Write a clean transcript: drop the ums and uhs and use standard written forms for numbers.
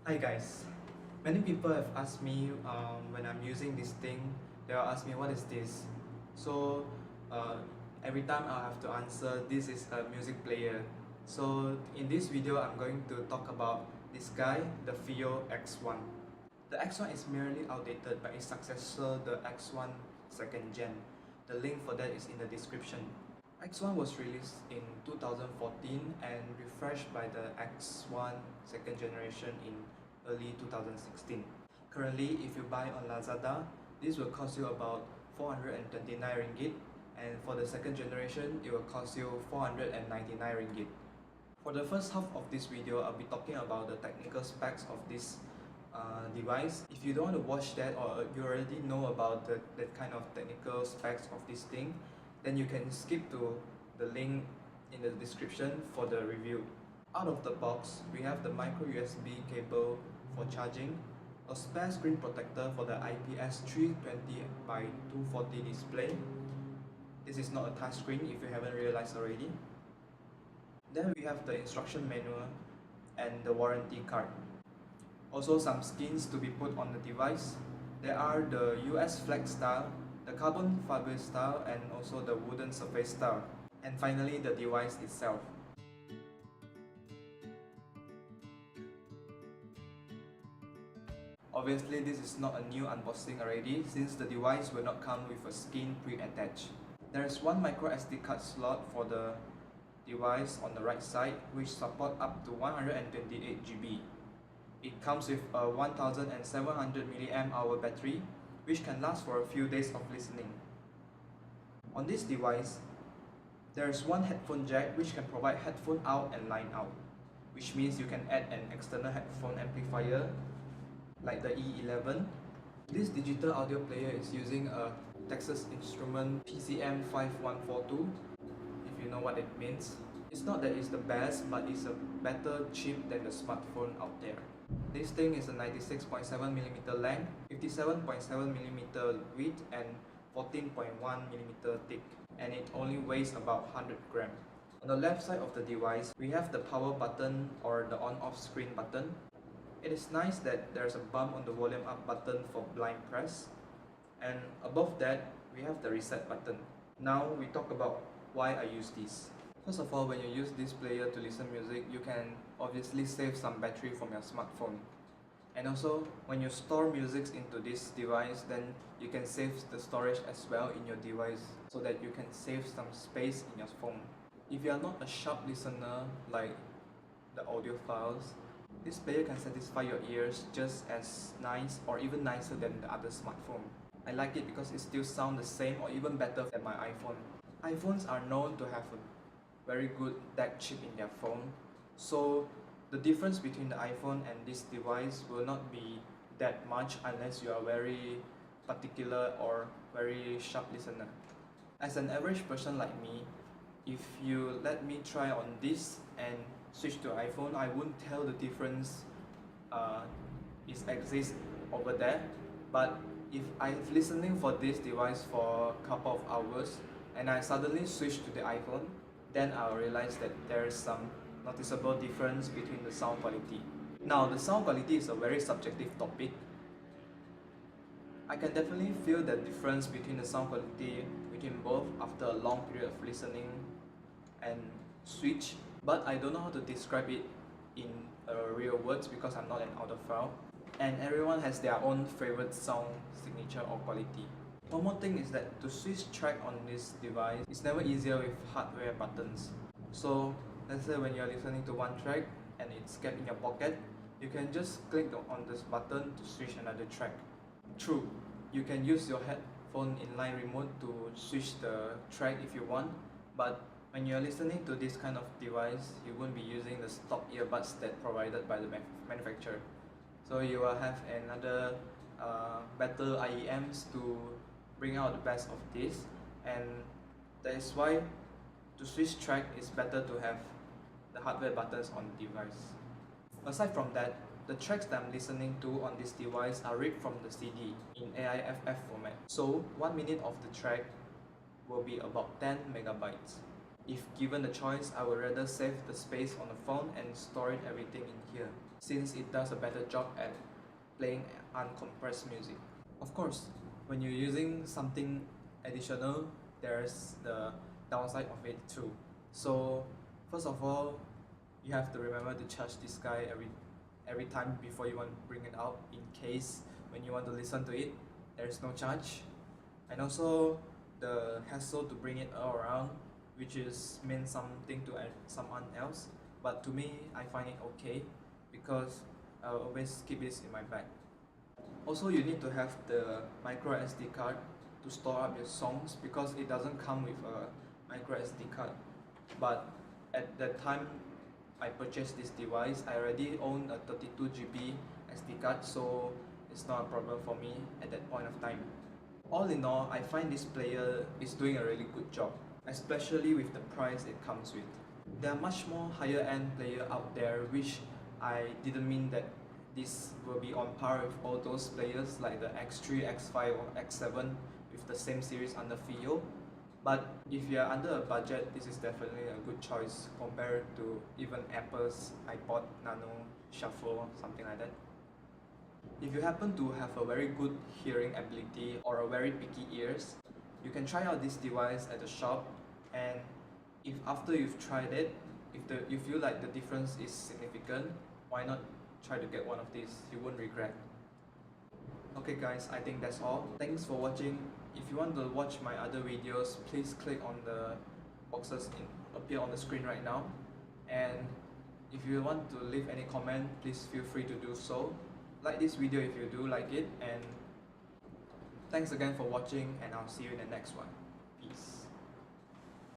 Hi guys, many people have asked me when I'm using this thing, they'll ask me what is this. So uh, every time I'll have to answer this is a music player. So in this video I'm going to talk about this guy, the Fiio X1. The X1 is merely outdated by its successor, the X1 second gen. The link for that is in the description. X1 was released in 2014 and refreshed by the X1 second generation in early 2016. Currently, if you buy on Lazada, this will cost you about 429 ringgit, and for the second generation, it will cost you 499 ringgit. For the first half of this video, I'll be talking about the technical specs of this device. If you don't want to watch that, or you already know about that kind of technical specs of this thing, then you can skip to the link in the description for the review. Out of the box, we have the micro USB cable for charging, a spare screen protector for the IPS 320 by 240 display. This is not a touchscreen if you haven't realized already. Then we have the instruction manual and the warranty card. Also some skins to be put on the device. There are the US flag style, the carbon fiber style, and also the wooden surface style. And finally, the device itself. Obviously, this is not a new unboxing already, since the device will not come with a skin pre-attached. There is one micro SD card slot for the device on the right side, which support up to 128 GB. It comes with a 1700 mAh battery, which can last for a few days of listening. On this device, there is one headphone jack which can provide headphone out and line out, which means you can add an external headphone amplifier like the E11. This digital audio player is using a Texas Instrument PCM 5142, if you know what it means. It's not that it's the best, but it's a better chip than the smartphone out there. This thing is a 96.7mm length, 57.7mm width, and 14.1mm thick, and it only weighs about 100 grams. On the left side of the device, we have the power button or the on-off screen button. It is nice that there's a bump on the volume up button for blind press, and above that, we have the reset button. Now we talk about why I use this. First of all, when you use this player to listen music, you can obviously save some battery from your smartphone. And also, when you store music into this device, then you can save the storage as well in your device, so that you can save some space in your phone. If you are not a sharp listener like the audiophiles, this player can satisfy your ears just as nice or even nicer than the other smartphone. I like it because it still sounds the same or even better than my iPhone. iPhones are known to have a very good DAP chip in their phone, so the difference between the iPhone and this device will not be that much unless you are very particular or very sharp listener. As an average person like me, if you let me try on this and switch to iPhone, I won't tell the difference exists over there. But if I'm listening for this device for a couple of hours and I suddenly switch to the iPhone, then I'll realize that there is some noticeable difference between the sound quality. Now, the sound quality is a very subjective topic. I can definitely feel the difference between the sound quality between both after a long period of listening and switch, but I don't know how to describe it in real words because I'm not an audiophile, and everyone has their own favorite sound signature or quality. One more thing is that to switch track on this device is never easier with hardware buttons. So let's say when you're listening to one track and it's kept in your pocket, you can just click on this button to switch another track. True, you can use your headphone inline remote to switch the track if you want, but when you're listening to this kind of device, you won't be using the stock earbuds that provided by the manufacturer. So you will have another better IEMs to bring out the best of this, and that is why to switch track it's better to have the hardware buttons on the device. Aside from that, the tracks that I'm listening to on this device are ripped from the CD in AIFF format. So 1 minute of the track will be about 10 megabytes. If given the choice, I would rather save the space on the phone and store everything in here. since it does a better job at playing uncompressed music. Of course, when you're using something additional, there's the downside of it too. So first of all, you have to remember to charge this guy every time before you want to bring it out, in case when you want to listen to it, there's no charge. And also the hassle to bring it all around, which is means something to someone else, but to me I find it okay because I always keep this in my bag. Also, you need to have the micro SD card to store up your songs because it doesn't come with a micro SD card. But at that time I purchased this device, I already own a 32GB SD card, so it's not a problem for me at that point of time. All in all, I find this player is doing a really good job, especially with the price it comes with. There are much more higher end player out there, which I didn't mean that this will be on par with all those players like the X3, X5 or X7 with the same series under Fiio. But if you are under a budget, this is definitely a good choice compared to even Apple's iPod Nano Shuffle, something like that. If you happen to have a very good hearing ability or a very picky ears, you can try out this device at the shop, and if after you've tried it, if you feel like the difference is significant, why not try to get one of these? You won't regret. Okay guys, I think that's all. Thanks for watching. If you want to watch my other videos, please click on the boxes appear on the screen right now. And if you want to leave any comment, please feel free to do so. Like this video if you do like it, and thanks again for watching, and I'll see you in the next one.